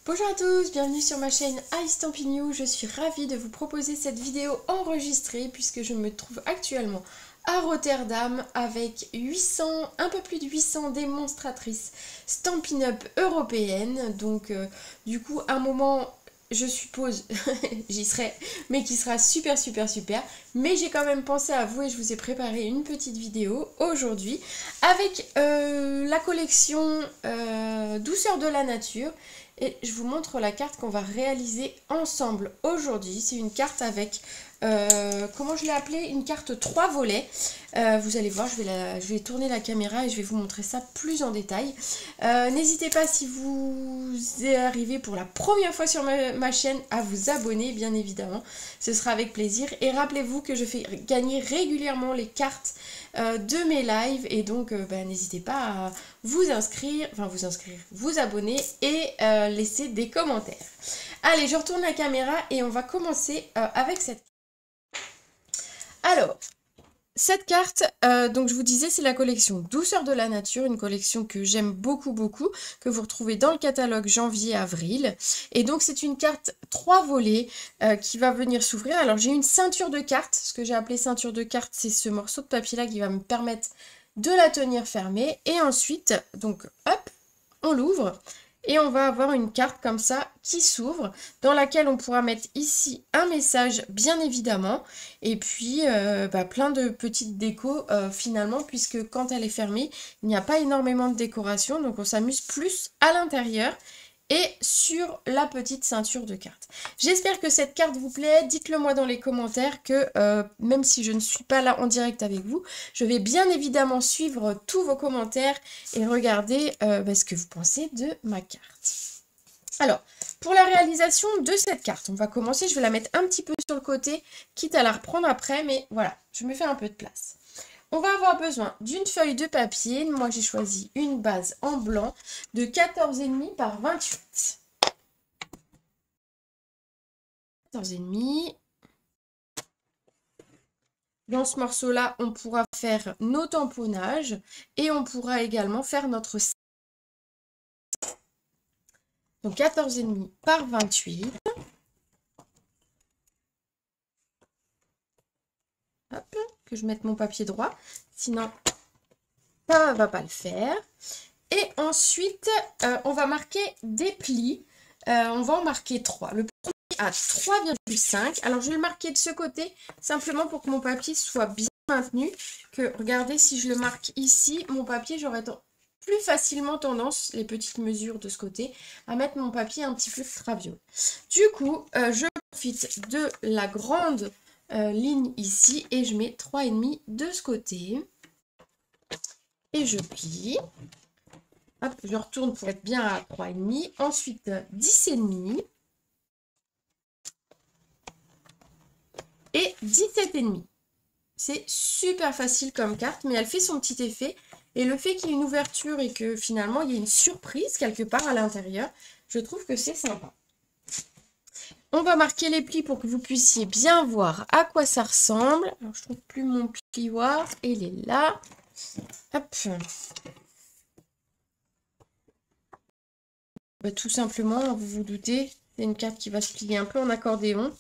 Bonjour à tous, bienvenue sur ma chaîne iStampin' You. Je suis ravie de vous proposer cette vidéo enregistrée puisque je me trouve actuellement à Rotterdam avec 800, un peu plus de 800 démonstratrices Stampin' Up européennes. Donc du coup, un moment, je suppose, j'y serai, mais qui sera super. Mais j'ai quand même pensé à vous et je vous ai préparé une petite vidéo aujourd'hui avec la collection Douceur de la nature. Et je vous montre la carte qu'on va réaliser ensemble aujourd'hui. C'est une carte avec, comment je l'ai appelée, une carte 3 volets. Vous allez voir, je vais tourner la caméra et je vais vous montrer ça plus en détail. N'hésitez pas, si vous êtes arrivé pour la première fois sur ma chaîne, à vous abonner, bien évidemment. Ce sera avec plaisir. Et rappelez-vous que je fais gagner régulièrement les cartes de mes lives. Et donc, n'hésitez pas à vous abonner et laisser des commentaires. Allez, je retourne la caméra et on va commencer avec cette. Alors, cette carte, donc je vous disais, c'est la collection Douceur de la nature, une collection que j'aime beaucoup, que vous retrouvez dans le catalogue janvier-avril. Et donc c'est une carte 3 volets qui va venir s'ouvrir. Alors j'ai une ceinture de cartes, ce que j'ai appelé ceinture de cartes, c'est ce morceau de papier là qui va me permettre de la tenir fermée. Et ensuite, donc hop, on l'ouvre. Et on va avoir une carte comme ça qui s'ouvre, dans laquelle on pourra mettre ici un message, bien évidemment, et puis plein de petites décos finalement, puisque quand elle est fermée, il n'y a pas énormément de décoration, donc on s'amuse plus à l'intérieur et sur la petite ceinture de cartes. J'espère que cette carte vous plaît. Dites-le moi dans les commentaires que même si je ne suis pas là en direct avec vous, je vais bien évidemment suivre tous vos commentaires et regarder ce que vous pensez de ma carte. Alors, pour la réalisation de cette carte, on va commencer. Je vais la mettre un petit peu sur le côté, quitte à la reprendre après, mais voilà, je me fais un peu de place. On va avoir besoin d'une feuille de papier. Moi, j'ai choisi une base en blanc de 14,5 par 28. 14,5. Dans ce morceau-là, on pourra faire nos tamponnages et on pourra également faire notre... Donc 14,5 par 28. Hop, que je mette mon papier droit. Sinon, ça ne va pas le faire. Et ensuite, on va marquer des plis. On va en marquer 3. Le premier à 3,5. Alors, je vais le marquer de ce côté, simplement pour que mon papier soit bien maintenu. Que, regardez, si je le marque ici, mon papier, j'aurais plus facilement tendance, les petites mesures de ce côté, à mettre mon papier un petit peu traviole. Du coup, je profite de la grande ligne ici et je mets 3,5 de ce côté. Et je plie. Hop, je retourne pour être bien à 3,5. Ensuite, 10,5. Et 17,5. C'est super facile comme carte, mais elle fait son petit effet. Et le fait qu'il y ait une ouverture et que finalement il y ait une surprise quelque part à l'intérieur, je trouve que c'est sympa. On va marquer les plis pour que vous puissiez bien voir à quoi ça ressemble. Alors, je trouve plus mon plioir. Il est là. Hop. Tout simplement, vous vous doutez, c'est une carte qui va se plier un peu en accordéon.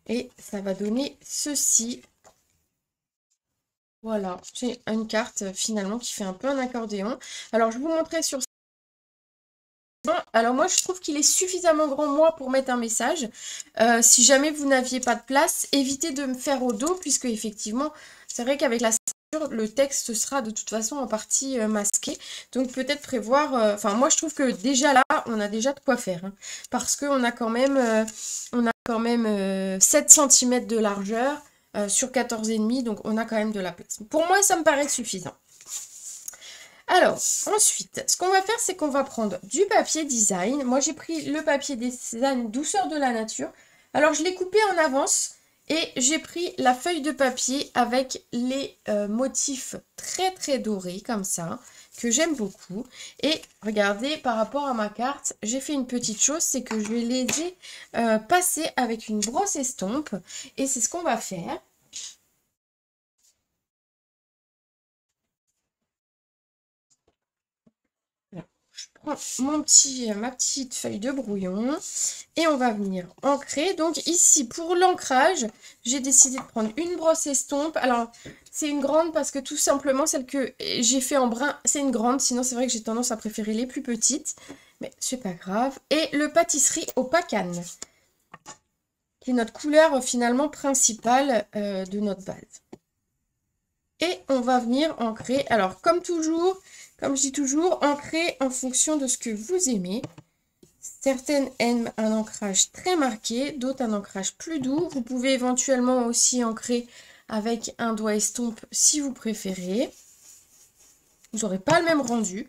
Et ça va donner ceci. Voilà, c'est une carte finalement qui fait un peu un accordéon. Alors, je vous montrerai sur... Alors moi, je trouve qu'il est suffisamment grand, moi, pour mettre un message. Si jamais vous n'aviez pas de place, évitez de me faire au dos, puisque effectivement, c'est vrai qu'avec la ceinture, le texte sera de toute façon en partie masqué. Donc peut-être prévoir... Enfin, moi, je trouve que déjà là, on a déjà de quoi faire. Hein, parce qu'on a quand même, 7 cm de largeur sur 14,5, donc on a quand même de la place. Pour moi, ça me paraît suffisant. Alors, ensuite, ce qu'on va faire, c'est qu'on va prendre du papier design. Moi, j'ai pris le papier design Douceur de la nature. Alors, je l'ai coupé en avance et j'ai pris la feuille de papier avec les motifs très dorés, comme ça, que j'aime beaucoup. Et regardez, par rapport à ma carte, j'ai fait une petite chose, c'est que je les ai passés avec une brosse estompe. Et c'est ce qu'on va faire. je prends ma petite feuille de brouillon et on va venir ancrer. Donc ici, pour l'ancrage, j'ai décidé de prendre une brosse estompe. Alors, c'est une grande parce que tout simplement, celle que j'ai fait en brun, c'est une grande. Sinon, c'est vrai que j'ai tendance à préférer les plus petites. Mais c'est pas grave. Et le pâtisserie au Pacane, qui est notre couleur finalement principale de notre base. Et on va venir ancrer. Alors, comme toujours, comme je dis toujours, ancrer en fonction de ce que vous aimez. Certaines aiment un ancrage très marqué, d'autres un ancrage plus doux. Vous pouvez éventuellement aussi ancrer avec un doigt estompe si vous préférez. Vous n'aurez pas le même rendu.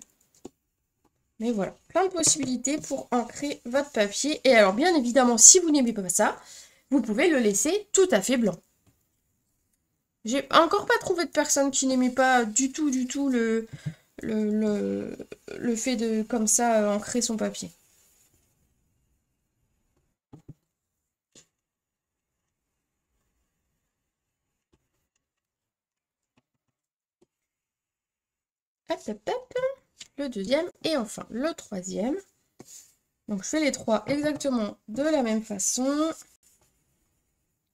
Mais voilà, plein de possibilités pour ancrer votre papier. Et alors, bien évidemment, si vous n'aimez pas ça, vous pouvez le laisser tout à fait blanc. J'ai encore pas trouvé de personne qui n'aimait pas du tout le fait de, comme ça, ancrer son papier. Hop, hop, hop. Le deuxième et enfin le troisième. Donc je fais les trois exactement de la même façon,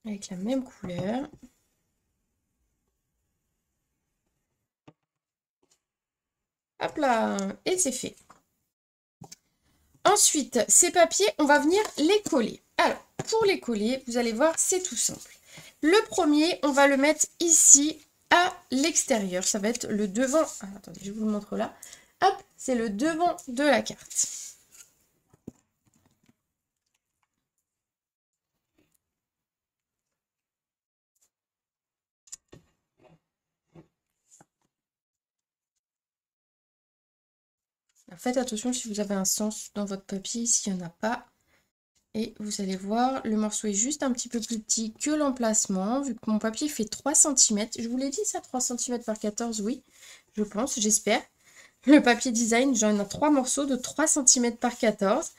avec la même couleur. Hop là, et c'est fait. Ensuite, ces papiers, on va venir les coller. Alors, pour les coller, vous allez voir, c'est tout simple. Le premier, on va le mettre ici à l'extérieur. Ça va être le devant. Ah, attendez, je vous le montre là. Hop, c'est le devant de la carte. Faites attention si vous avez un sens dans votre papier, s'il n'y en a pas. Et vous allez voir, le morceau est juste un petit peu plus petit que l'emplacement, vu que mon papier fait 3 cm. Je vous l'ai dit ça, 3 cm par 14, oui, je pense, j'espère. Le papier design, j'en ai 3 morceaux de 3 cm par 14.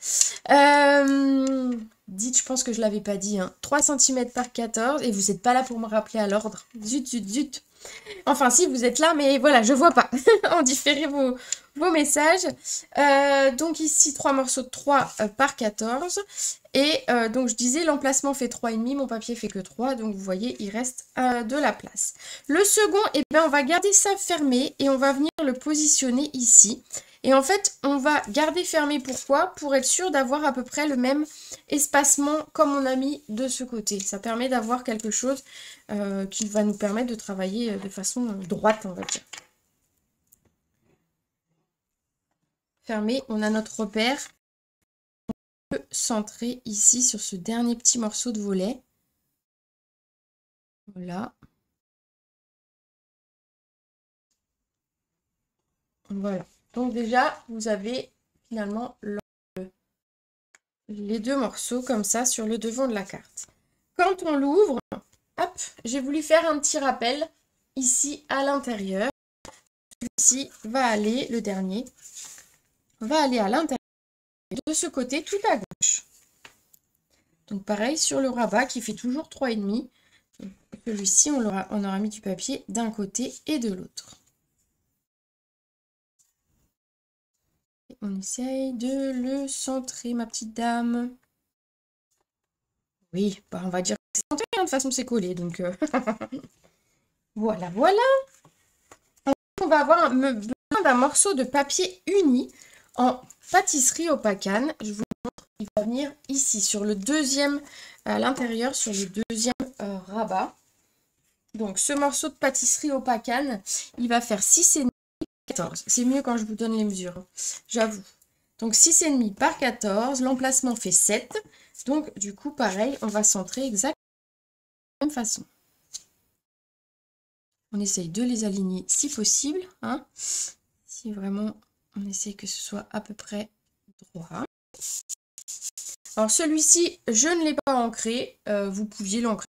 Dites, je pense que je ne l'avais pas dit, hein. 3 cm par 14, et vous n'êtes pas là pour me rappeler à l'ordre. Zut, zut, zut. Enfin, si, vous êtes là, mais voilà, je vois pas. En différé vos messages. Donc ici, 3 morceaux de 3 par 14. Et donc, je disais, l'emplacement fait 3,5. Mon papier fait que 3. Donc, vous voyez, il reste de la place. Le second, eh bien, on va garder ça fermé et on va venir le positionner ici. Et en fait, on va garder fermé. Pourquoi? Pour être sûr d'avoir à peu près le même espacement comme on a mis de ce côté. Ça permet d'avoir quelque chose qui va nous permettre de travailler de façon droite, on va dire. Fermé, on a notre repère. On peut centrer ici sur ce dernier petit morceau de volet. Voilà. Voilà. Donc déjà, vous avez finalement les deux morceaux comme ça sur le devant de la carte. Quand on l'ouvre, hop, j'ai voulu faire un petit rappel ici à l'intérieur. Celui-ci va aller, le dernier, va aller à l'intérieur de ce côté tout à gauche. Donc pareil sur le rabat qui fait toujours 3,5. Celui-ci, on aura mis du papier d'un côté et de l'autre. On essaye de le centrer, ma petite dame. Oui, bah on va dire que c'est centré, hein, de toute façon c'est collé, donc voilà, voilà. On va avoir besoin d'un morceau de papier uni en pâtisserie au Pacane. Je vous montre, il va venir ici, sur le deuxième, à l'intérieur, sur le deuxième rabat. Donc ce morceau de pâtisserie au Pacane, il va faire 6,5 par 14. C'est mieux quand je vous donne les mesures, j'avoue. Donc 6,5 par 14, l'emplacement fait 7. Donc du coup, pareil, on va centrer exactement de la même façon. On essaye de les aligner si possible, hein. Si vraiment on essaye que ce soit à peu près droit. Alors celui-ci, je ne l'ai pas ancré, vous pouviez l'ancrer.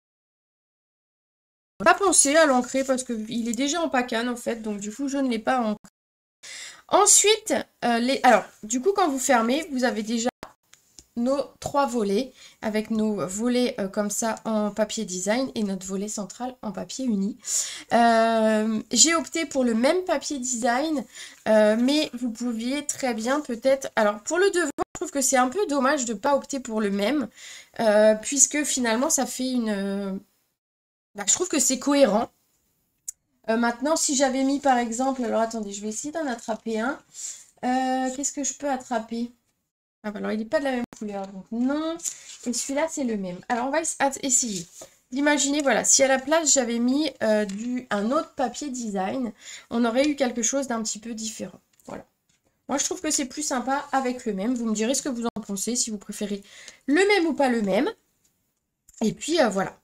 Pas penser à l'ancrer parce qu'il est déjà en Pacane en fait, donc du coup je ne l'ai pas ancré. Ensuite, alors du coup quand vous fermez, vous avez déjà nos 3 volets, avec nos volets comme ça en papier design et notre volet central en papier uni. J'ai opté pour le même papier design, mais vous pouviez très bien peut-être... Alors pour le devant, je trouve que c'est un peu dommage de ne pas opter pour le même, puisque finalement ça fait une... je trouve que c'est cohérent. Maintenant, si j'avais mis par exemple... Alors attendez, je vais essayer d'en attraper un. Qu'est-ce que je peux attraper? Ah, alors il n'est pas de la même couleur, donc non. Et celui-là, c'est le même. Alors on va essayer d'imaginer, voilà, si à la place j'avais mis un autre papier design, on aurait eu quelque chose d'un petit peu différent. Voilà. Moi, je trouve que c'est plus sympa avec le même. Vous me direz ce que vous en pensez, si vous préférez le même ou pas le même. Et puis, voilà.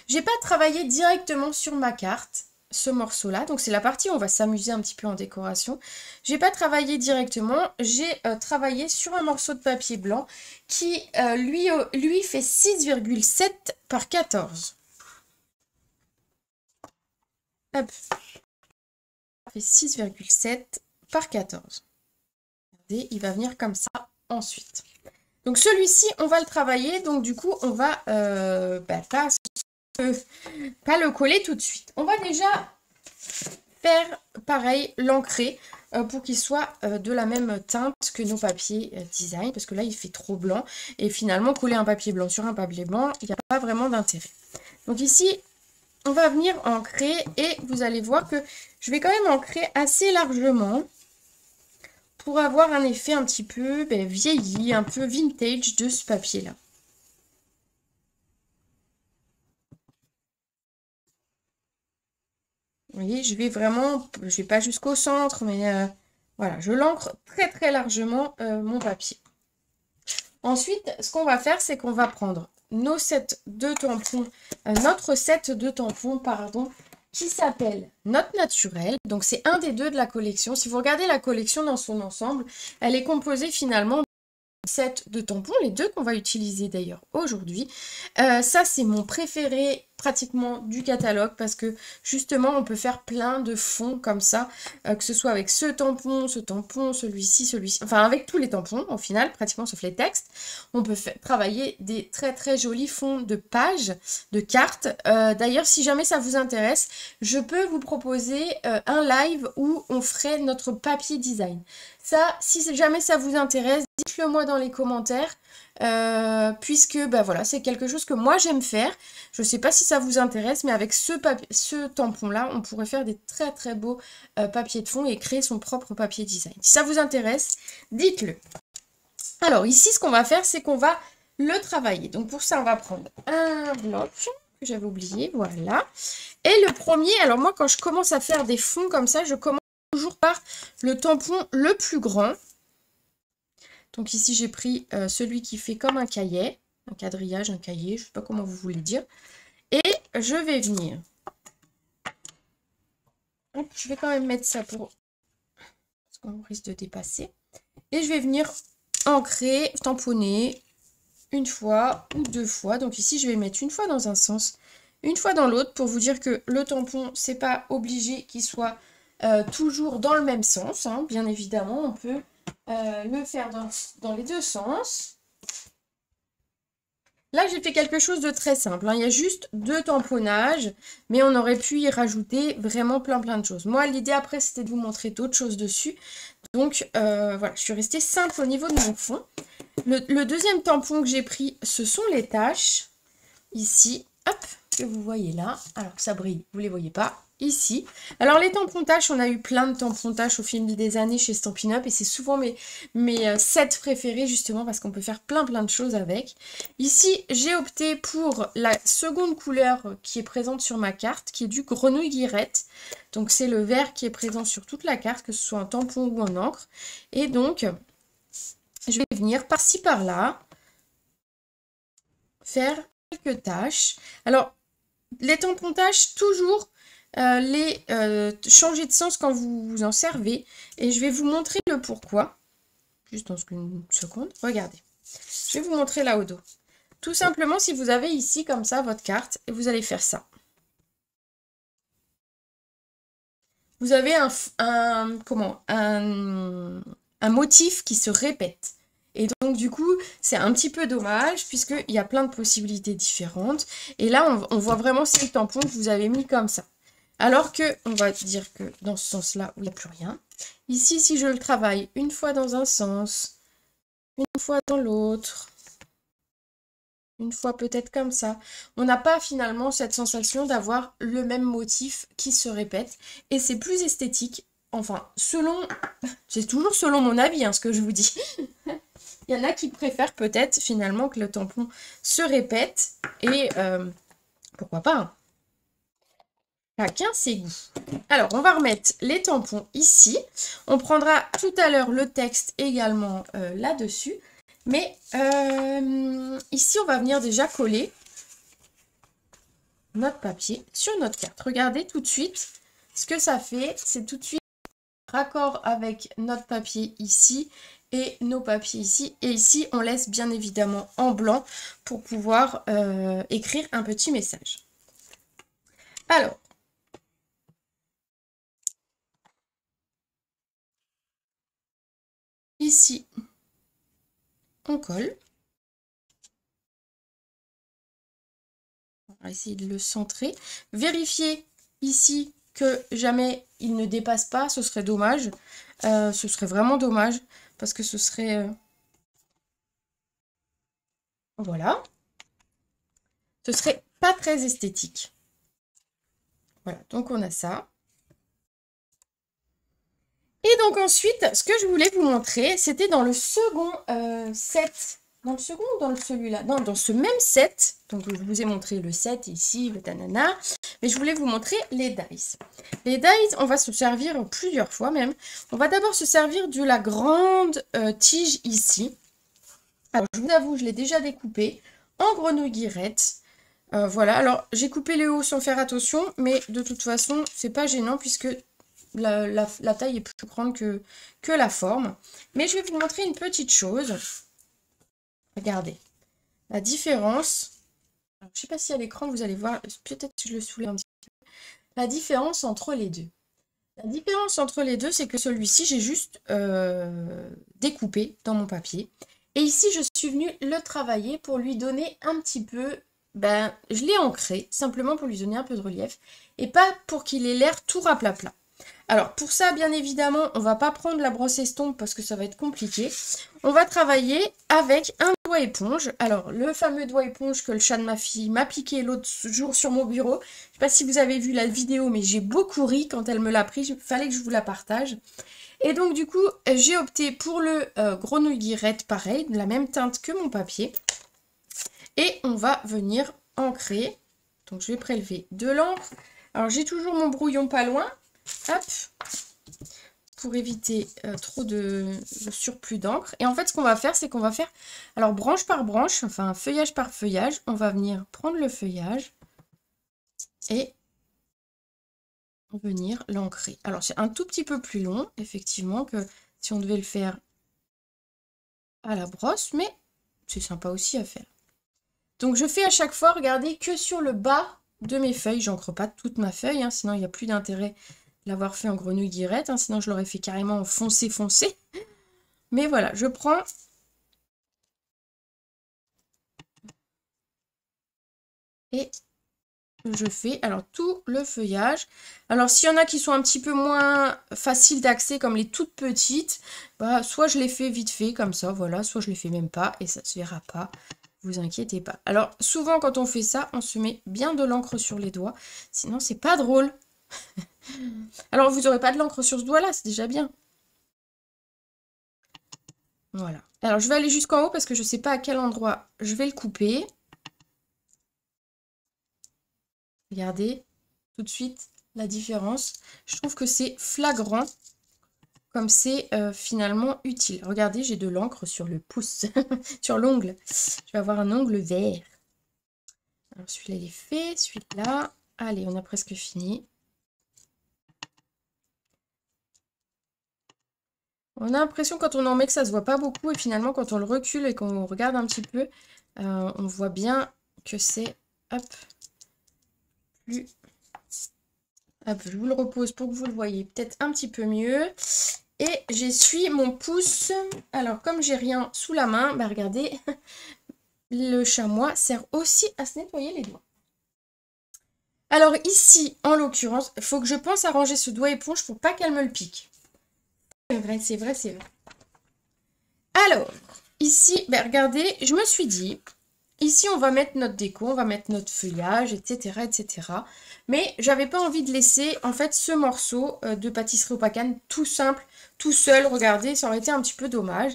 J'ai pas travaillé directement sur ma carte ce morceau-là, donc c'est la partie où on va s'amuser un petit peu en décoration. J'ai pas travaillé directement, j'ai travaillé sur un morceau de papier blanc qui lui fait 6,7 par 14. Hop, fait 6,7 par 14. Regardez, il va venir comme ça ensuite. Donc celui-ci, on va le travailler, donc du coup, on va pas le coller tout de suite. On va déjà faire pareil, l'ancrer pour qu'il soit de la même teinte que nos papiers design, parce que là il fait trop blanc, et finalement coller un papier blanc sur un papier blanc, il n'y a pas vraiment d'intérêt. Donc ici, on va venir ancrer, et vous allez voir que je vais quand même ancrer assez largement, pour avoir un effet un petit peu vieilli, un peu vintage de ce papier-là. Vous voyez, je vais pas jusqu'au centre, mais voilà, je l'ancre très très largement mon papier. Ensuite, ce qu'on va faire, c'est qu'on va prendre notre set de tampons, pardon, qui s'appelle Note Naturelle. Donc c'est un des deux de la collection. Si vous regardez la collection dans son ensemble, elle est composée finalement de 7 de tampons, les deux qu'on va utiliser d'ailleurs aujourd'hui. Ça, c'est mon préféré pratiquement du catalogue parce que justement, on peut faire plein de fonds comme ça, que ce soit avec ce tampon, celui-ci, enfin avec tous les tampons au final, pratiquement sauf les textes. On peut travailler des très très jolis fonds de pages, de cartes. D'ailleurs, si jamais ça vous intéresse, je peux vous proposer un live où on ferait notre papier design. Ça, si jamais ça vous intéresse, dites-le moi dans les commentaires, puisque voilà, c'est quelque chose que moi j'aime faire. Je ne sais pas si ça vous intéresse, mais avec ce tampon-là, on pourrait faire des très très beaux papiers de fond et créer son propre papier design. Si ça vous intéresse, dites-le. Alors ici, ce qu'on va faire, c'est qu'on va le travailler. Donc pour ça, on va prendre un bloc que j'avais oublié, voilà. Et le premier, alors moi quand je commence à faire des fonds comme ça, je commence toujours par le tampon le plus grand. Donc ici, j'ai pris celui qui fait comme un cahier, un quadrillage, un cahier, je ne sais pas comment vous voulez dire. Et je vais venir. Hop, je vais quand même mettre ça pour... parce qu'on risque de dépasser. Et je vais venir ancrer, tamponner une fois ou 2 fois. Donc ici, je vais mettre une fois dans un sens, une fois dans l'autre pour vous dire que le tampon, c'est pas obligé qu'il soit toujours dans le même sens. Hein. Bien évidemment, on peut le faire dans les deux sens. Là, j'ai fait quelque chose de très simple. Hein. Il y a juste 2 tamponnages, mais on aurait pu y rajouter vraiment plein de choses. Moi, l'idée après, c'était de vous montrer d'autres choses dessus. Donc, voilà, je suis restée simple au niveau de mon fond. Le deuxième tampon que j'ai pris, ce sont les taches. Ici, hop, que vous voyez là. Alors que ça brille, vous ne les voyez pas. Ici. Alors les tampons taches, on a eu plein de tampons taches au fil des années chez Stampin' Up et c'est souvent mes sets préférés justement parce qu'on peut faire plein de choses avec. Ici, j'ai opté pour la seconde couleur qui est présente sur ma carte, qui est du grenouille guirette. Donc c'est le vert qui est présent sur toute la carte, que ce soit en tampon ou en encre. Et donc, je vais venir par-ci par-là faire quelques taches. Alors, les tampons taches, toujours changer de sens quand vous vous en servez. Et je vais vous montrer le pourquoi. Juste dans une seconde. Regardez. Je vais vous montrer là au dos. Tout simplement, si vous avez ici, comme ça, votre carte, et vous allez faire ça. Vous avez un un motif qui se répète. Et donc du coup, c'est un petit peu dommage puisqu'il y a plein de possibilités différentes. Et là, on voit vraiment c'est le tampon que vous avez mis comme ça. Alors que, on va dire que dans ce sens-là, il n'y a plus rien. Ici, si je le travaille une fois dans un sens, une fois dans l'autre, une fois peut-être comme ça, on n'a pas finalement cette sensation d'avoir le même motif qui se répète. Et c'est plus esthétique. Enfin, c'est toujours selon mon avis, hein, ce que je vous dis. Il y en a qui préfèrent peut-être finalement que le tampon se répète. Et pourquoi pas, hein. Chacun ses goûts. Alors, on va remettre les tampons ici. On prendra tout à l'heure le texte également là-dessus. Mais ici, on va venir déjà coller notre papier sur notre carte. Regardez tout de suite ce que ça fait. C'est tout de suite raccord avec notre papier ici et nos papiers ici. Et ici, on laisse bien évidemment en blanc pour pouvoir écrire un petit message. Alors, ici, on colle. On va essayer de le centrer. Vérifiez ici que jamais il ne dépasse pas, ce serait dommage. Ce serait vraiment dommage parce que ce serait... Voilà. Ce serait pas très esthétique. Voilà, donc on a ça. Et donc ensuite, ce que je voulais vous montrer, c'était dans le second set. Dans le second ou dans celui-là? Non, dans ce même set. Donc je vous ai montré le set ici, le tanana. Mais je voulais vous montrer les dies. Les dies, on va se servir plusieurs fois même. On va d'abord se servir de la grande tige ici. Alors je vous avoue, je l'ai déjà découpée en grenouille guirette. Voilà, alors j'ai coupé les hauts sans faire attention. Mais de toute façon, c'est pas gênant puisque... La taille est plus grande que la forme. Mais je vais vous montrer une petite chose. Regardez. La différence. Alors, je ne sais pas si à l'écran vous allez voir. Peut-être que je le soulève un petit peu. La différence entre les deux. La différence entre les deux, c'est que celui-ci, j'ai juste découpé dans mon papier. Et ici, je suis venue le travailler pour lui donner un petit peu... je l'ai ancré, simplement pour lui donner un peu de relief. Et pas pour qu'il ait l'air tout raplapla. Alors, pour ça, bien évidemment, on ne va pas prendre la brosse estompe parce que ça va être compliqué. On va travailler avec un doigt éponge. Alors, le fameux doigt éponge que le chat de ma fille m'a piqué l'autre jour sur mon bureau. Je ne sais pas si vous avez vu la vidéo, mais j'ai beaucoup ri quand elle me l'a pris. Il fallait que je vous la partage. Et donc, du coup, j'ai opté pour le grenouille guirette, pareil, de la même teinte que mon papier. Et on va venir ancrer. Donc, je vais prélever de l'encre. Alors, j'ai toujours mon brouillon pas loin. Hop, pour éviter trop de surplus d'encre. Et en fait, ce qu'on va faire, c'est qu'on va faire, alors branche par branche, enfin feuillage par feuillage, on va venir prendre le feuillage et venir l'ancrer. Alors, c'est un tout petit peu plus long, effectivement, que si on devait le faire à la brosse, mais c'est sympa aussi à faire. Donc, je fais à chaque fois, regardez, que sur le bas de mes feuilles. J'encre pas toute ma feuille, hein, sinon il n'y a plus d'intérêt l'avoir fait en grenouille guirette, hein, sinon je l'aurais fait carrément en foncé. Mais voilà, je prends et je fais alors tout le feuillage. Alors s'il y en a qui sont un petit peu moins faciles d'accès comme les toutes petites, soit je les fais vite fait comme ça, voilà, soit je les fais même pas et ça se verra pas. Vous inquiétez pas. Alors souvent quand on fait ça, on se met bien de l'encre sur les doigts, sinon c'est pas drôle. Alors, vous n'aurez pas de l'encre sur ce doigt-là, c'est déjà bien. Voilà. Alors, je vais aller jusqu'en haut parce que je ne sais pas à quel endroit je vais le couper. Regardez tout de suite la différence. Je trouve que c'est flagrant comme c'est finalement utile. Regardez, j'ai de l'encre sur le pouce, sur l'ongle. Je vais avoir un ongle vert. Alors, celui-là, il est fait. Celui-là, allez, on a presque fini. On a l'impression quand on en met que ça se voit pas beaucoup et finalement quand on le recule et qu'on regarde un petit peu, on voit bien que c'est, hop, plus, hop, je vous le repose pour que vous le voyez peut-être un petit peu mieux. Et j'essuie mon pouce. Alors, comme j'ai rien sous la main, bah regardez, le chamois sert aussi à se nettoyer les doigts. Alors ici, en l'occurrence, il faut que je pense à ranger ce doigt éponge pour pas qu'elle me le pique. C'est vrai, c'est vrai, c'est vrai. Alors, ici, bah regardez, je me suis dit, ici on va mettre notre déco, on va mettre notre feuillage, etc. etc. Mais j'avais pas envie de laisser en fait ce morceau de pâtisserie au pacane tout simple, tout seul, regardez, ça aurait été un petit peu dommage.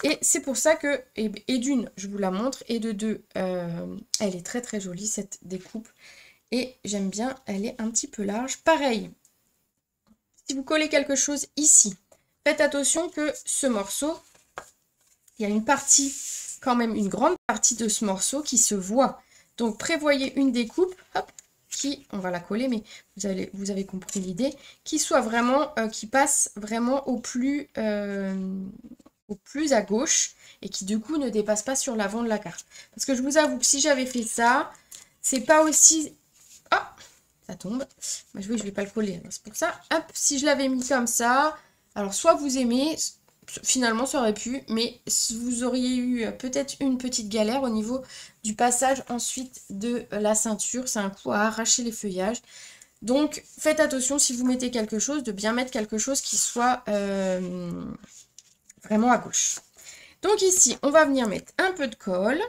Et c'est pour ça que, et d'une, je vous la montre, et de deux, elle est très très jolie cette découpe. Et j'aime bien, elle est un petit peu large. Pareil, si vous collez quelque chose ici, faites attention que ce morceau, il y a une partie, quand même une grande partie de ce morceau qui se voit. Donc prévoyez une découpe, hop, qui, on va la coller, mais vous avez compris l'idée, qui soit vraiment, qui passe vraiment au plus à gauche et qui du coup ne dépasse pas sur l'avant de la carte. Parce que je vous avoue que si j'avais fait ça, c'est pas aussi... Ah, ça tombe. Bah, oui, je vais pas le coller, c'est pour ça. Hop, si je l'avais mis comme ça, alors soit vous aimez, finalement ça aurait pu, mais vous auriez eu peut-être une petite galère au niveau du passage ensuite de la ceinture. C'est un coup à arracher les feuillages. Donc faites attention si vous mettez quelque chose, de bien mettre quelque chose qui soit vraiment à gauche. Donc ici, on va venir mettre un peu de colle.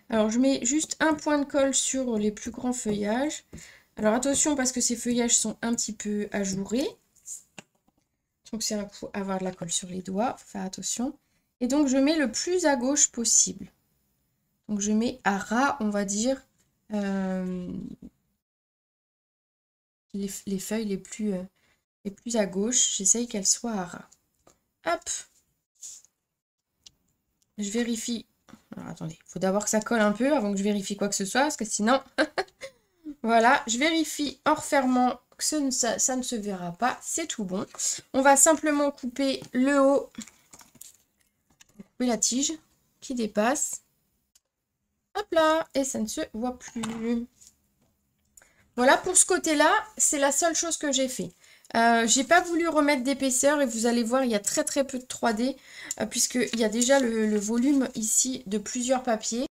Alors je mets juste un point de colle sur les plus grands feuillages. Alors attention parce que ces feuillages sont un petit peu ajourés. Donc c'est un coup à avoir de la colle sur les doigts, faut faire attention. Et donc je mets le plus à gauche possible. Donc je mets à ras, on va dire, les feuilles les plus à gauche. J'essaye qu'elles soient à ras. Hop. Je vérifie. Alors attendez, il faut d'abord que ça colle un peu avant que je vérifie quoi que ce soit, parce que sinon... Voilà, je vérifie en refermant que ça ne se verra pas, c'est tout bon. On va simplement couper le haut, couper la tige qui dépasse. Hop là, et ça ne se voit plus. Voilà, pour ce côté-là, c'est la seule chose que j'ai fait. J'ai pas voulu remettre d'épaisseur et vous allez voir, il y a très très peu de 3D puisqu'il y a déjà le volume ici de plusieurs papiers.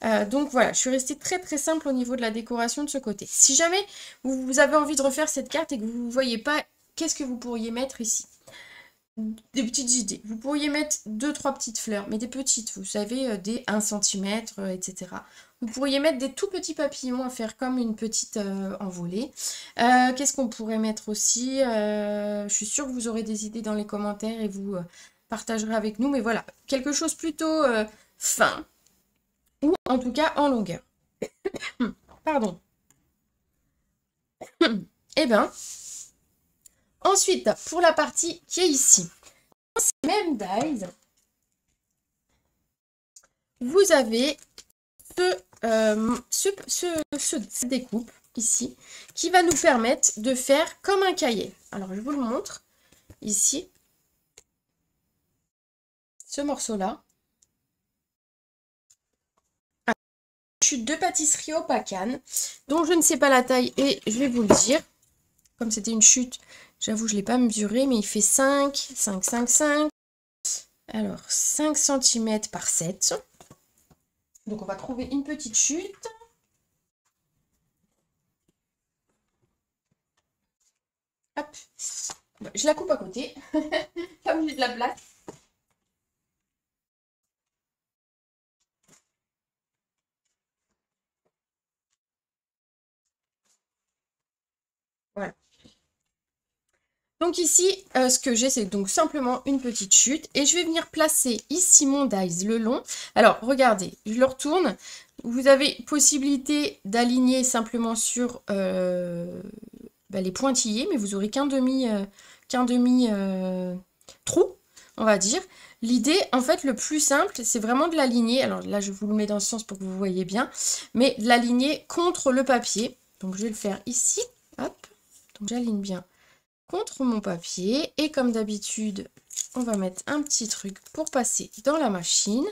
Donc voilà, je suis restée très très simple au niveau de la décoration de ce côté. Si jamais vous avez envie de refaire cette carte et que vous ne voyez pas, qu'est-ce que vous pourriez mettre ici? Des petites idées. Vous pourriez mettre 2-3 petites fleurs, mais des petites, vous savez, des 1 cm, etc. Vous pourriez mettre des tout petits papillons à faire comme une petite envolée. Qu'est-ce qu'on pourrait mettre aussi? Je suis sûre que vous aurez des idées dans les commentaires et vous partagerez avec nous. Mais voilà, quelque chose plutôt fin, ou en tout cas en longueur. Pardon. Eh bien, ensuite, pour la partie qui est ici. Dans ces mêmes dies, vous avez cette découpe ici qui va nous permettre de faire comme un cahier. Alors, je vous le montre ici. Ce morceau-là. Une chute de pâtisserie au pacane, dont je ne sais pas la taille et je vais vous le dire. Comme c'était une chute, j'avoue, je ne l'ai pas mesuré, mais il fait 5, 5, 5, 5. Alors, 5 cm par 7. Donc, on va trouver une petite chute. Hop. Je la coupe à côté. Comme j'ai de la place. Voilà. Donc ici, ce que j'ai, c'est donc simplement une petite chute. Et je vais venir placer ici mon dies le long. Alors, regardez, je le retourne. Vous avez possibilité d'aligner simplement sur les pointillés, mais vous aurez qu'un demi trou, on va dire. L'idée, en fait, le plus simple, c'est vraiment de l'aligner. Alors là, je vous le mets dans ce sens pour que vous voyez bien. Mais de l'aligner contre le papier. Donc, je vais le faire ici. Hop. Donc, j'aligne bien contre mon papier. Et comme d'habitude, on va mettre un petit truc pour passer dans la machine.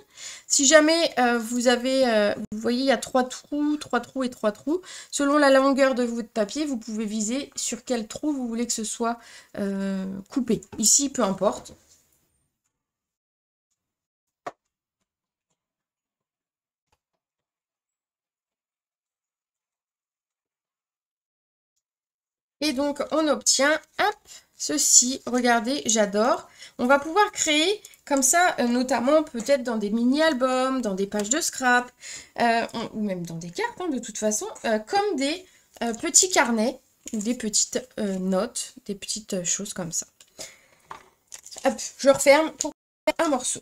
Si jamais vous avez, vous voyez, il y a 3 trous et 3 trous. Selon la longueur de votre papier, vous pouvez viser sur quel trou vous voulez que ce soit coupé. Ici, peu importe. Et donc, on obtient, hop, ceci. Regardez, j'adore. On va pouvoir créer comme ça, notamment peut-être dans des mini-albums, dans des pages de scrap, ou même dans des cartes, hein, de toute façon, comme des petits carnets, ou des petites notes, des petites choses comme ça. Hop, je referme pour faire un morceau.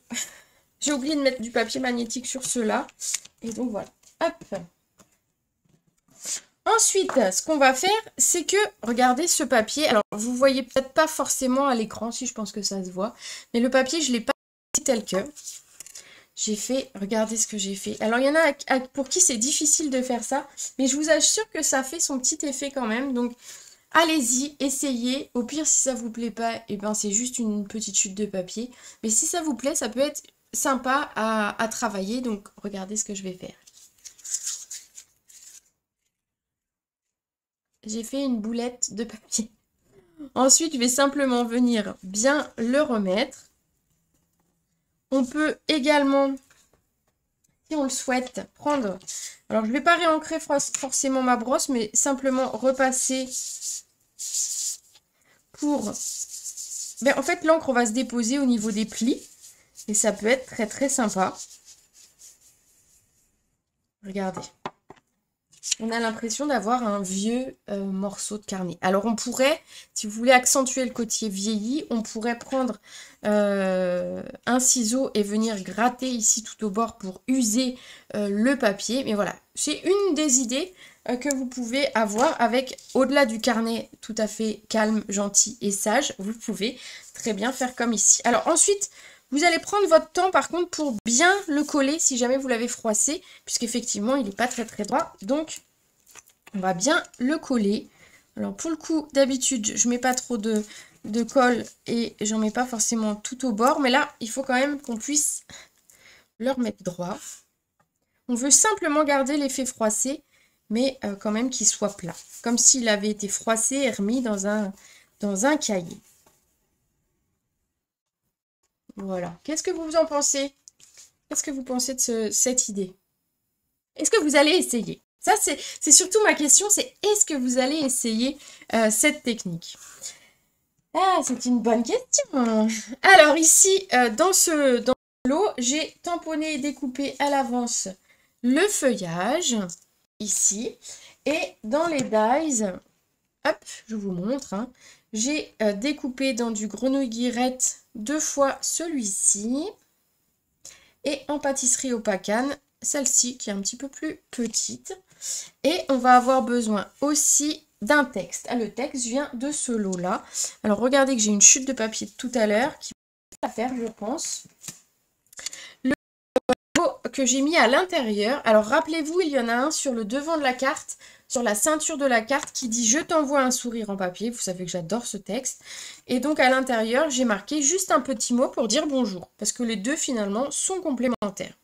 J'ai oublié de mettre du papier magnétique sur ceux-là. Et donc voilà. Hop. Ensuite, ce qu'on va faire, c'est que, regardez ce papier. Alors, vous voyez peut-être pas forcément à l'écran, si je pense que ça se voit. Mais le papier, je ne l'ai pas tel que. J'ai fait, regardez ce que j'ai fait. Alors, il y en a pour qui c'est difficile de faire ça. Mais je vous assure que ça fait son petit effet quand même. Donc, allez-y, essayez. Au pire, si ça vous plaît pas, et ben, c'est juste une petite chute de papier. Mais si ça vous plaît, ça peut être sympa à travailler. Donc, regardez ce que je vais faire. J'ai fait une boulette de papier. Ensuite, je vais simplement venir bien le remettre. On peut également, si on le souhaite, prendre... Alors, je ne vais pas réancrer forcément ma brosse, mais simplement repasser pour... Ben, en fait, l'encre va se déposer au niveau des plis. Et ça peut être très, très sympa. Regardez. On a l'impression d'avoir un vieux morceau de carnet. Alors on pourrait, si vous voulez accentuer le côté vieilli, on pourrait prendre un ciseau et venir gratter ici tout au bord pour user le papier. Mais voilà, c'est une des idées que vous pouvez avoir avec, au-delà du carnet tout à fait calme, gentil et sage, vous pouvez très bien faire comme ici. Alors ensuite... Vous allez prendre votre temps par contre pour bien le coller si jamais vous l'avez froissé, puisqu'effectivement il n'est pas très très droit. Donc on va bien le coller. Alors pour le coup, d'habitude, je mets pas trop de colle et j'en mets pas forcément tout au bord. Mais là, il faut quand même qu'on puisse le remettre droit. On veut simplement garder l'effet froissé, mais quand même qu'il soit plat. Comme s'il avait été froissé et remis dans un cahier. Voilà. Qu'est-ce que vous en pensez? Qu'est-ce que vous pensez de cette idée? Est-ce que vous allez essayer? Ça, c'est surtout ma question, c'est est-ce que vous allez essayer cette technique? Ah, c'est une bonne question. Alors ici, dans ce lot, j'ai tamponné et découpé à l'avance le feuillage, ici. Et dans les dies, hop, je vous montre, hein, j'ai découpé dans du grenouille-guirette 2 fois celui-ci. Et en pâtisserie au pacane, celle-ci qui est un petit peu plus petite. Et on va avoir besoin aussi d'un texte. Ah, le texte vient de ce lot-là. Alors regardez que j'ai une chute de papier de tout à l'heure qui va faire, je pense. Le lot que j'ai mis à l'intérieur. Alors rappelez-vous, il y en a un sur le devant de la carte, sur la ceinture de la carte qui dit « Je t'envoie un sourire en papier ». Vous savez que j'adore ce texte. Et donc à l'intérieur, j'ai marqué juste un petit mot pour dire bonjour. Parce que les deux finalement sont complémentaires.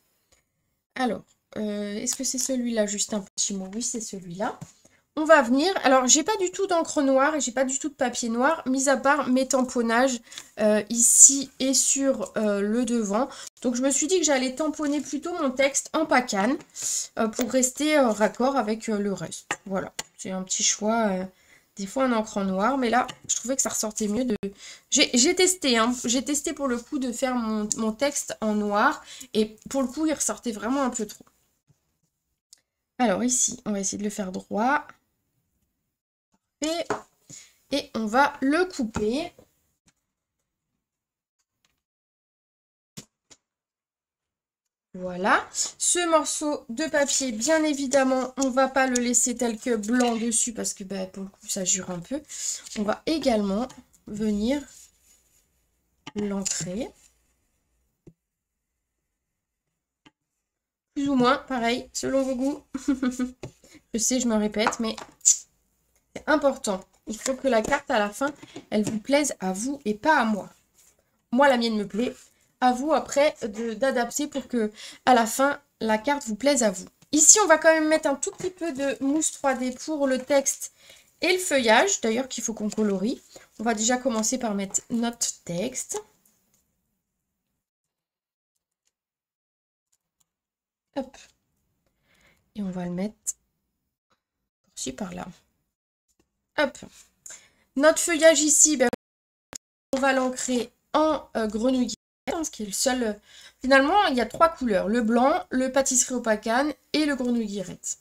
Alors, est-ce que c'est celui-là, juste un petit mot? Oui, c'est celui-là. On va venir. Alors, j'ai pas du tout d'encre noire et j'ai pas du tout de papier noir, mis à part mes tamponnages ici et sur le devant. Donc, je me suis dit que j'allais tamponner plutôt mon texte en pacane pour rester raccord avec le reste. Voilà, c'est un petit choix. Des fois en encre noire, mais là, je trouvais que ça ressortait mieux de... J'ai testé, hein. J'ai testé pour le coup de faire mon texte en noir, et pour le coup, il ressortait vraiment un peu trop. Alors ici, on va essayer de le faire droit. Et on va le couper. Voilà. Ce morceau de papier, bien évidemment, on ne va pas le laisser tel que blanc dessus parce que bah, pour le coup, ça jure un peu. On va également venir l'ancrer. Plus ou moins, pareil, selon vos goûts. Je sais, je me répète, mais c'est important Il faut que la carte, à la fin, elle vous plaise à vous et pas à moi. Moi, la mienne me plaît. À vous, après, d'adapter pour que, à la fin, la carte vous plaise à vous. Ici, on va quand même mettre un tout petit peu de mousse 3D pour le texte et le feuillage, d'ailleurs, qu'il faut qu'on colorie. On va déjà commencer par mettre notre texte. Hop. Et on va le mettre par-ci, par-là. Hop. Notre feuillage ici, ben, on va l'ancrer en grenouille guillerette, ce qui est le seul... Finalement, il y a 3 couleurs. Le blanc, le pâtisserie au pacane et le grenouille guillerette.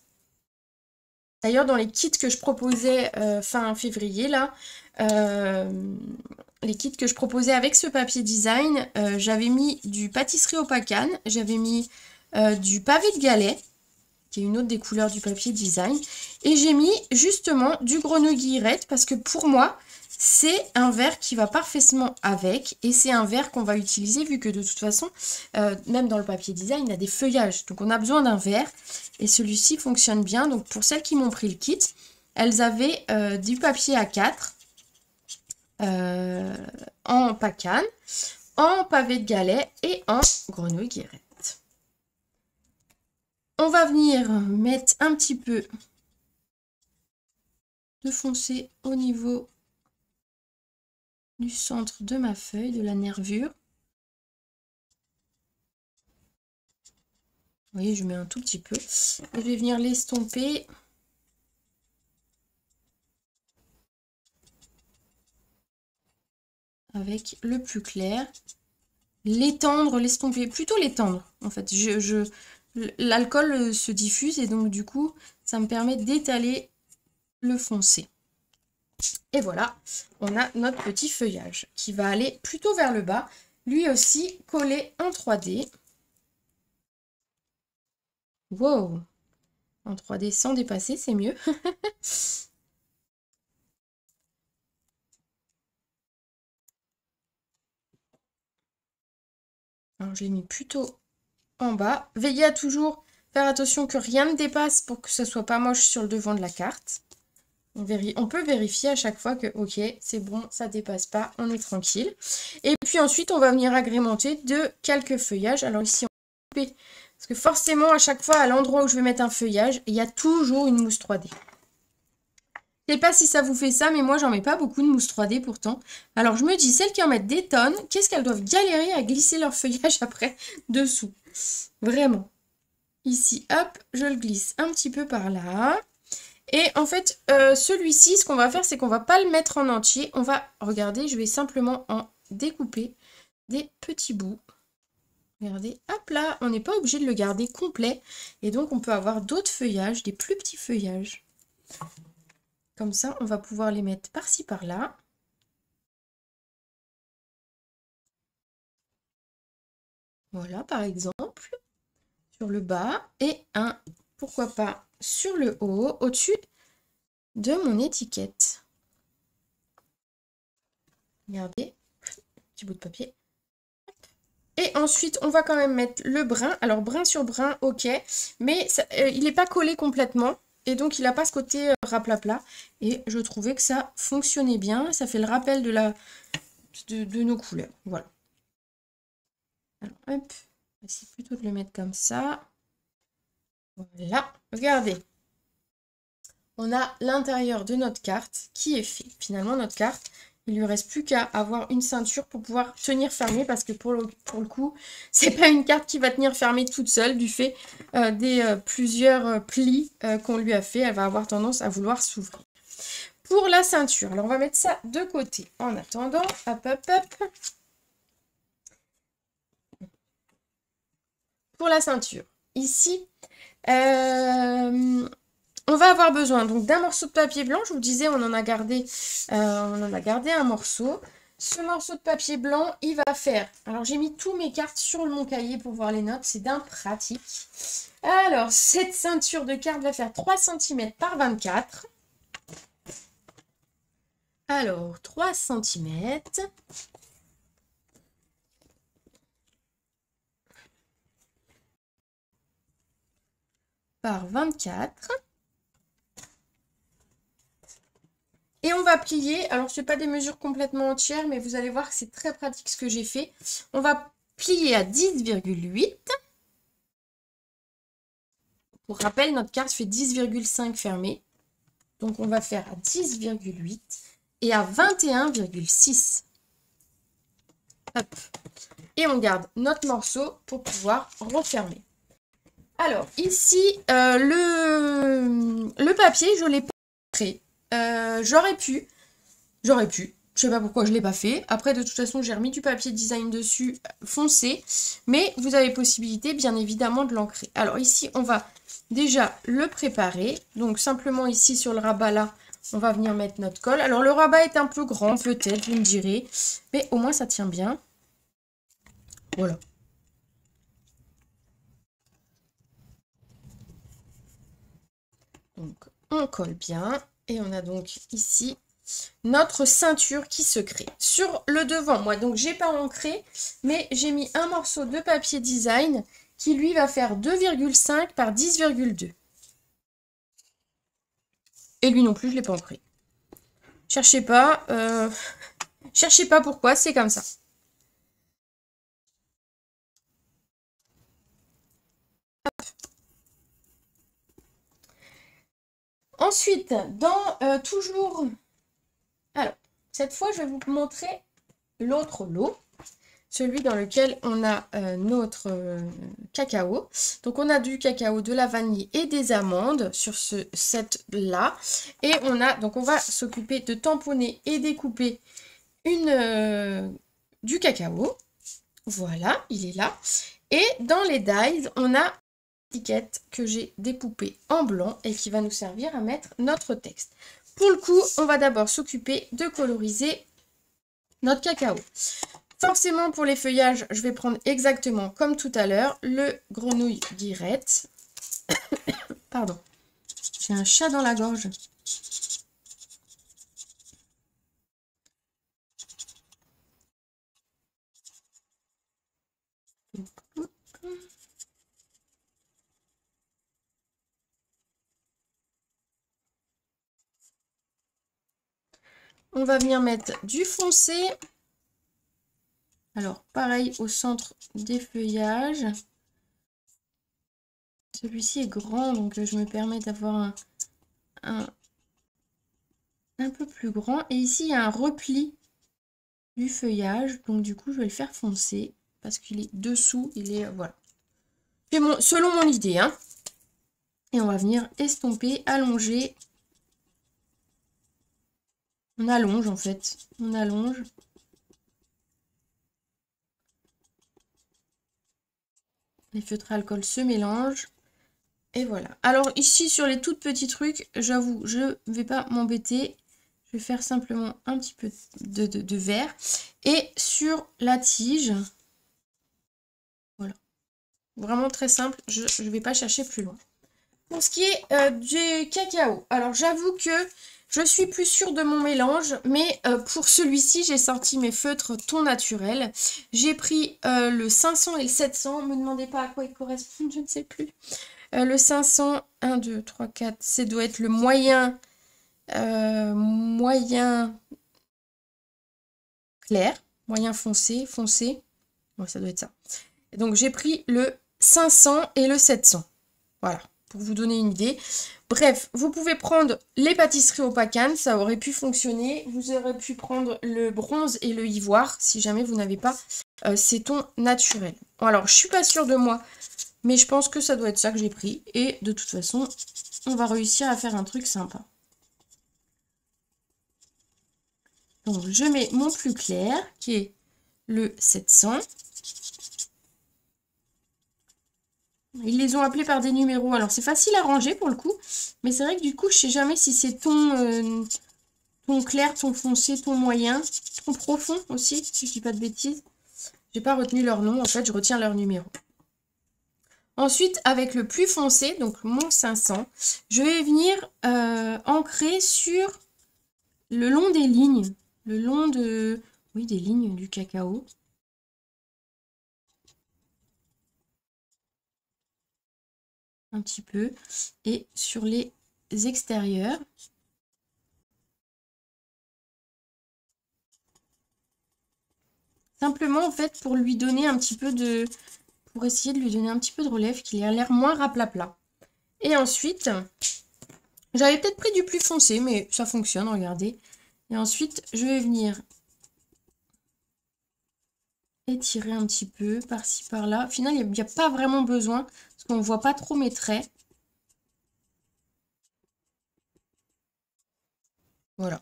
D'ailleurs, dans les kits que je proposais fin février, là, les kits que je proposais avec ce papier design, j'avais mis du pâtisserie au pacane, j'avais mis du pavé de galets, qui est une autre des couleurs du papier design, et j'ai mis justement du grenouille guillerette, parce que pour moi, c'est un verre qui va parfaitement avec, et c'est un verre qu'on va utiliser, vu que de toute façon, même dans le papier design, il y a des feuillages, donc on a besoin d'un verre, et celui-ci fonctionne bien. Donc pour celles qui m'ont pris le kit, elles avaient du papier A4, en pacane, en pavé de galets et en grenouille guillerette. On va venir mettre un petit peu de foncé au niveau du centre de ma feuille, de la nervure. Vous voyez, je mets un tout petit peu. Et je vais venir l'estomper avec le plus clair. L'étendre, l'estomper, plutôt l'étendre. En fait, l'alcool se diffuse et donc du coup, ça me permet d'étaler le foncé. Et voilà, on a notre petit feuillage qui va aller plutôt vers le bas, lui aussi collé en 3D. Wow, en 3D sans dépasser, c'est mieux. Alors je l'ai mis plutôt en bas. Veillez à toujours faire attention que rien ne dépasse pour que ce soit pas moche sur le devant de la carte. On peut vérifier à chaque fois que, ok, c'est bon, ça dépasse pas, on est tranquille. Et puis ensuite, on va venir agrémenter de quelques feuillages. Alors ici, on va couper, parce que forcément, à chaque fois, à l'endroit où je vais mettre un feuillage, il y a toujours une mousse 3D. Je sais pas si ça vous fait ça, mais moi, j'en mets pas beaucoup de mousse 3D pourtant. Alors, je me dis, celles qui en mettent des tonnes, qu'est-ce qu'elles doivent galérer à glisser leur feuillage après dessous. Vraiment. Ici, hop, je le glisse un petit peu par là. Et en fait, celui-ci, ce qu'on va faire, c'est qu'on va pas le mettre en entier. On va, regardez, je vais simplement en découper des petits bouts. Regardez, hop là, on n'est pas obligé de le garder complet. Et donc, on peut avoir d'autres feuillages, des plus petits feuillages. Comme ça, on va pouvoir les mettre par-ci, par-là. Voilà, par exemple, sur le bas. Et un, pourquoi pas, sur le haut, au-dessus de mon étiquette. Regardez, petit bout de papier. Et ensuite, on va quand même mettre le brin. Alors, brin sur brin, ok. Mais ça, il n'est pas collé complètement. Et donc, il n'a pas ce côté raplapla. Et je trouvais que ça fonctionnait bien. Ça fait le rappel de nos couleurs. Voilà. Alors, hop. On va essayer plutôt de le mettre comme ça. Voilà. Regardez. On a l'intérieur de notre carte qui est fait. Finalement, notre carte, il lui reste plus qu'à avoir une ceinture pour pouvoir tenir fermée, parce que pour le coup, c'est pas une carte qui va tenir fermée toute seule du fait des plusieurs plis qu'on lui a fait. Elle va avoir tendance à vouloir s'ouvrir. Pour la ceinture, alors on va mettre ça de côté en attendant. Hop, hop, hop. Pour la ceinture, ici, on va avoir besoin donc d'un morceau de papier blanc. Je vous disais, on en a gardé un morceau. Ce morceau de papier blanc, il va faire... Alors, j'ai mis tous mes cartes sur mon cahier pour voir les notes. C'est d'un pratique. Alors, cette ceinture de carte va faire 3 cm par 24. Alors, 3 cm. Par 24. Et on va va plier. Alors, ce n'est pas des mesures complètement entières, mais vous allez voir que c'est très pratique ce que j'ai fait. On va plier à 10,8. Pour rappel, notre carte fait 10,5 fermé. Donc, on va faire à 10,8 et à 21,6. Hop. Et on garde notre morceau pour pouvoir refermer. Alors, ici, le papier, je ne l'ai pas montré. J'aurais pu. Je sais pas pourquoi je ne l'ai pas fait. Après, de toute façon, j'ai remis du papier design dessus foncé. Mais vous avez possibilité, bien évidemment, de l'ancrer. Alors ici, on va déjà le préparer. Donc, simplement ici, sur le rabat, là, on va venir mettre notre colle. Alors, le rabat est un peu grand, peut-être, vous me direz. Mais au moins, ça tient bien. Voilà. Donc, on colle bien. Et on a donc ici notre ceinture qui se crée. Sur le devant, moi, donc, j'ai pas ancré, mais j'ai mis un morceau de papier design qui, lui, va faire 2,5 par 10,2. Et lui non plus, je l'ai pas ancré. Cherchez pas pourquoi, c'est comme ça. Ensuite, dans toujours... Alors, cette fois, je vais vous montrer l'autre lot. Celui dans lequel on a notre cacao. Donc, on a du cacao, de la vanille et des amandes sur ce set-là. Et donc on va s'occuper de tamponner et découper du cacao. Voilà, il est là. Et dans les dies, on a étiquette que j'ai découpée en blanc et qui va nous servir à mettre notre texte. Pour le coup, on va d'abord s'occuper de coloriser notre cacao. Forcément, pour les feuillages, je vais prendre exactement comme tout à l'heure le grenouille guirette. Pardon, j'ai un chat dans la gorge. On va venir mettre du foncé. Alors, pareil au centre des feuillages. Celui-ci est grand, donc je me permets d'avoir un peu plus grand. Et ici, il y a un repli du feuillage. Donc, du coup, je vais le faire foncer parce qu'il est dessous. Il est, voilà. Selon mon idée, hein. Et on va venir estomper, allonger. On allonge, en fait. On allonge. Les feutres à alcool se mélangent. Et voilà. Alors ici, sur les toutes petits trucs, j'avoue, je ne vais pas m'embêter. Je vais faire simplement un petit peu de vert. Et sur la tige, voilà. Vraiment très simple. Je ne vais pas chercher plus loin. Pour ce qui est du cacao, alors j'avoue que je suis plus sûre de mon mélange, mais pour celui-ci, j'ai sorti mes feutres ton naturel. J'ai pris le 500 et le 700. Ne me demandez pas à quoi ils correspondent, je ne sais plus. Le 500, 1, 2, 3, 4, ça doit être le moyen clair, moyen foncé. Ouais, ça doit être ça. Et donc j'ai pris le 500 et le 700. Voilà, pour vous donner une idée. Bref, vous pouvez prendre les pâtisseries au Pacane, ça aurait pu fonctionner. Vous aurez pu prendre le bronze et le ivoire, si jamais vous n'avez pas ces tons naturels. Alors, je suis pas sûre de moi, mais je pense que ça doit être ça que j'ai pris. Et de toute façon, on va réussir à faire un truc sympa. Donc, je mets mon plus clair, qui est le 700. Ils les ont appelés par des numéros. Alors, c'est facile à ranger pour le coup. Mais c'est vrai que du coup, je sais jamais si c'est ton clair, ton foncé, ton moyen, ton profond aussi, si je dis pas de bêtises. J'ai pas retenu leur nom. En fait, je retiens leur numéro. Ensuite, avec le plus foncé, donc mon 500, je vais venir ancrer sur le long des lignes. Le long des lignes du cacao. Un petit peu. Et sur les extérieurs. Simplement, en fait, pour lui donner un petit peu de... Pour essayer de lui donner un petit peu de relève, qu'il ait l'air moins raplapla. Et ensuite, j'avais peut-être pris du plus foncé, mais ça fonctionne, regardez. Et ensuite, je vais venir étirer un petit peu, par-ci, par-là. Au final, il n'y a pas vraiment besoin, parce qu'on ne voit pas trop mes traits. Voilà.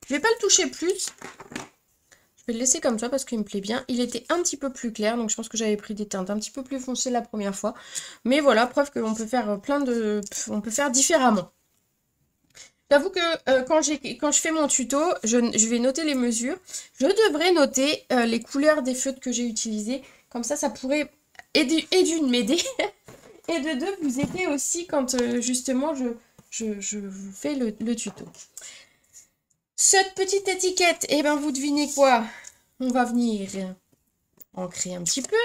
Je ne vais pas le toucher plus. Je vais le laisser comme ça parce qu'il me plaît bien. Il était un petit peu plus clair, donc je pense que j'avais pris des teintes un petit peu plus foncées la première fois. Mais voilà, preuve qu'on peut faire on peut faire différemment. J'avoue que quand je fais mon tuto, je vais noter les mesures. Je devrais noter les couleurs des feutres que j'ai utilisés. Comme ça pourrait d'une m'aider et de deux vous aider aussi quand justement je vous fais le tuto. Cette petite étiquette, eh ben vous devinez quoi? On va venir ancrer un petit peu.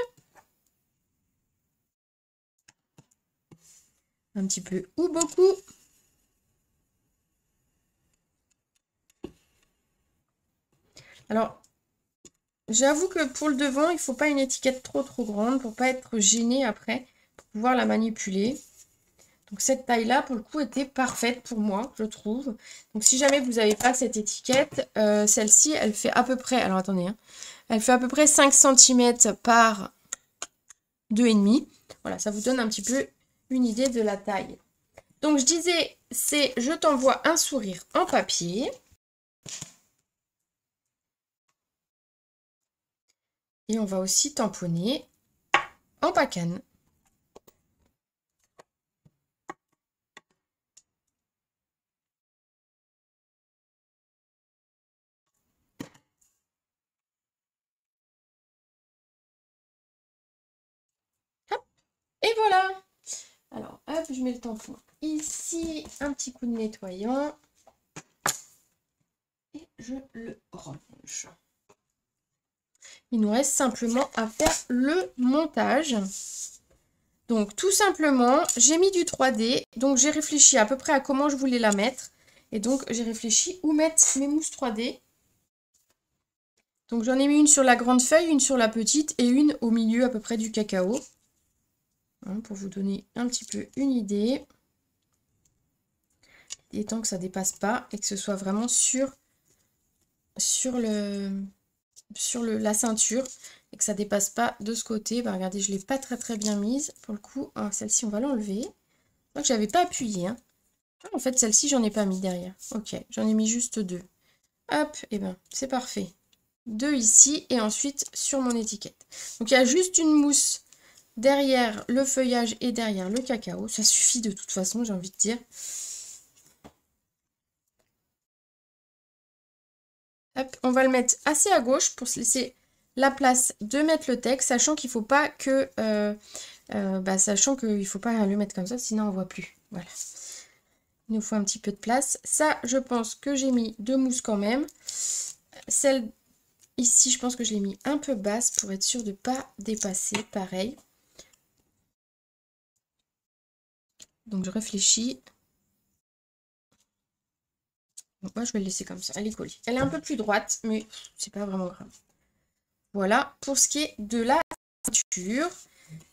Un petit peu ou beaucoup. Alors, j'avoue que pour le devant, il ne faut pas une étiquette trop grande pour pas être gêné après, pour pouvoir la manipuler. Donc cette taille-là, pour le coup, était parfaite pour moi, je trouve. Donc si jamais vous n'avez pas cette étiquette, celle-ci, elle fait à peu près... Alors attendez, hein, elle fait à peu près 5 cm par 2,5. Voilà, ça vous donne un petit peu une idée de la taille. Donc je disais, c'est je t'envoie un sourire en papier. Et on va aussi tamponner en pacane. Hop, et voilà. Alors, hop, je mets le tampon ici, un petit coup de nettoyant. Et je le range. Il nous reste simplement à faire le montage. Donc tout simplement, j'ai mis du 3D. Donc j'ai réfléchi à peu près à comment je voulais la mettre. Et donc j'ai réfléchi où mettre mes mousses 3D. Donc j'en ai mis une sur la grande feuille, une sur la petite et une au milieu à peu près du cacao. Hein, pour vous donner un petit peu une idée. Et tant que ça ne dépasse pas et que ce soit vraiment sur la ceinture et que ça dépasse pas de ce côté. Bah, regardez, je l'ai pas très bien mise. Pour le coup, hein, celle-ci, on va l'enlever. Donc, j'avais pas appuyé. Hein. Ah, en fait, celle-ci, j'en ai pas mis derrière. Ok, j'en ai mis juste deux. Hop, et ben, c'est parfait. Deux ici et ensuite sur mon étiquette. Donc, il y a juste une mousse derrière le feuillage et derrière le cacao. Ça suffit de toute façon, j'ai envie de dire. Hop, on va le mettre assez à gauche pour se laisser la place de mettre le texte, sachant qu'il ne faut pas que... faut pas le mettre comme ça, sinon on ne voit plus. Voilà. Il nous faut un petit peu de place. Ça, je pense que j'ai mis deux mousses quand même. Celle ici, je pense que je l'ai mis un peu basse pour être sûr de ne pas dépasser. Pareil. Donc je réfléchis. Donc moi, je vais le laisser comme ça. Elle est collée. Elle est un peu plus droite, mais c'est pas vraiment grave. Voilà pour ce qui est de la ceinture.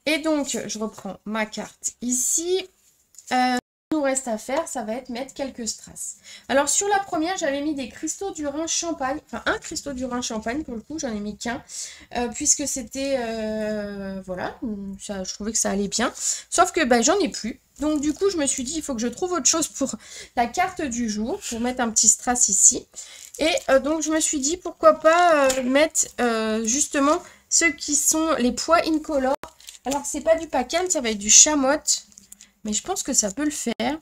Et donc, je reprends ma carte ici. Ce qu'il nous reste à faire, ça va être mettre quelques strass. Alors, sur la première, j'avais mis des cristaux du Rhin champagne. Enfin, un cristaux du Rhin champagne, pour le coup, j'en ai mis qu'un. Puisque c'était... voilà, ça, je trouvais que ça allait bien. Sauf que j'en ai plus. Donc, du coup, je me suis dit, il faut que je trouve autre chose pour la carte du jour. Pour mettre un petit strass ici. Et donc, je me suis dit, pourquoi pas mettre justement ceux qui sont les pois incolores. Alors, c'est pas du pacane, ça va être du chamotte. Mais je pense que ça peut le faire.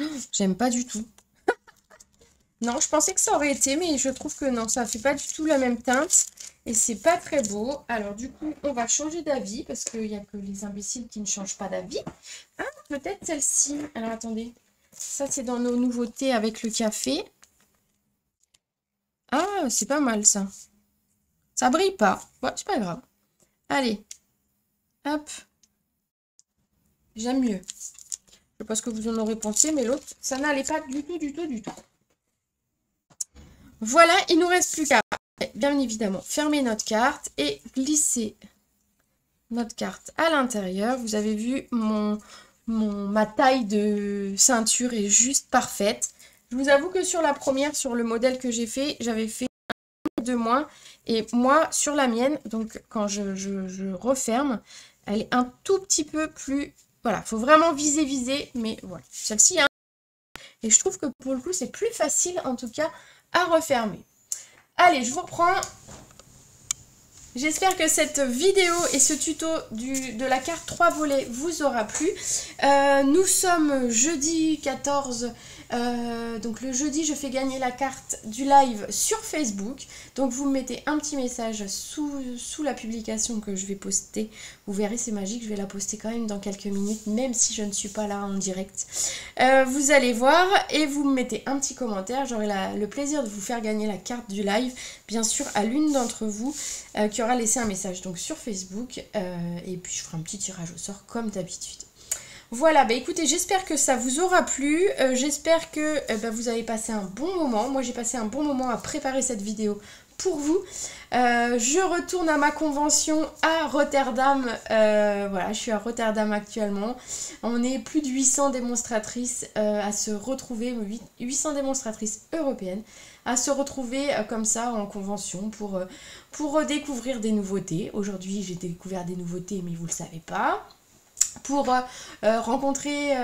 Oh, j'aime pas du tout. Non, je pensais que ça aurait été, mais je trouve que non, ça fait pas du tout la même teinte. Et c'est pas très beau. Alors, du coup, on va changer d'avis, parce qu'il n'y a que les imbéciles qui ne changent pas d'avis. Ah, peut-être celle-ci. Alors, attendez. Ça, c'est dans nos nouveautés avec le café. Ah, c'est pas mal, ça. Ça brille pas. Ouais, c'est pas grave. Allez. Hop. J'aime mieux. Je sais pas ce que vous en aurez pensé, mais l'autre, ça n'allait pas du tout. Voilà, il nous reste plus qu'à, bien évidemment, fermer notre carte et glisser notre carte à l'intérieur. Vous avez vu, ma taille de ceinture est juste parfaite. Je vous avoue que sur la première, sur le modèle que j'ai fait, j'avais fait un de moins. Et moi, sur la mienne, donc quand je referme, elle est un tout petit peu plus... Voilà, faut vraiment viser, mais voilà. Celle-ci, hein. Et je trouve que pour le coup, c'est plus facile, en tout cas, à refermer. Allez, je vous reprends. J'espère que cette vidéo et ce tuto de la carte 3 volets vous aura plu. Nous sommes jeudi 14. Donc le jeudi, je fais gagner la carte du live sur Facebook. Donc vous me mettez un petit message sous la publication que je vais poster. Vous verrez, c'est magique, je vais la poster quand même dans quelques minutes, même si je ne suis pas là en direct. Vous allez voir et vous me mettez un petit commentaire. J'aurai le plaisir de vous faire gagner la carte du live, bien sûr, à l'une d'entre vous qui aura laissé un message donc sur Facebook. Et puis je ferai un petit tirage au sort comme d'habitude. Voilà, bah écoutez, j'espère que ça vous aura plu, j'espère que vous avez passé un bon moment. Moi j'ai passé un bon moment à préparer cette vidéo pour vous. Je retourne à ma convention à Rotterdam, voilà, je suis à Rotterdam actuellement. On est plus de 800 démonstratrices à se retrouver, 800 démonstratrices européennes à se retrouver comme ça en convention pour découvrir des nouveautés. Aujourd'hui j'ai découvert des nouveautés mais vous le savez pas. Pour rencontrer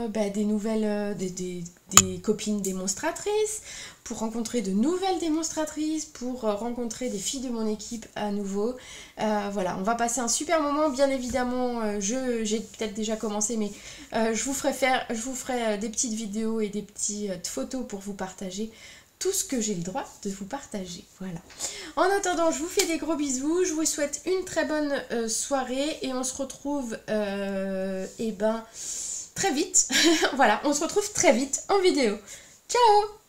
des nouvelles, des copines démonstratrices, pour rencontrer de nouvelles démonstratrices, pour rencontrer des filles de mon équipe à nouveau. Voilà, on va passer un super moment, bien évidemment, j'ai peut-être déjà commencé, mais je vous ferai des petites vidéos et des petites photos pour vous partager tout ce que j'ai le droit de vous partager. Voilà. En attendant, je vous fais des gros bisous. Je vous souhaite une très bonne soirée et on se retrouve très vite. Voilà, on se retrouve très vite en vidéo. Ciao!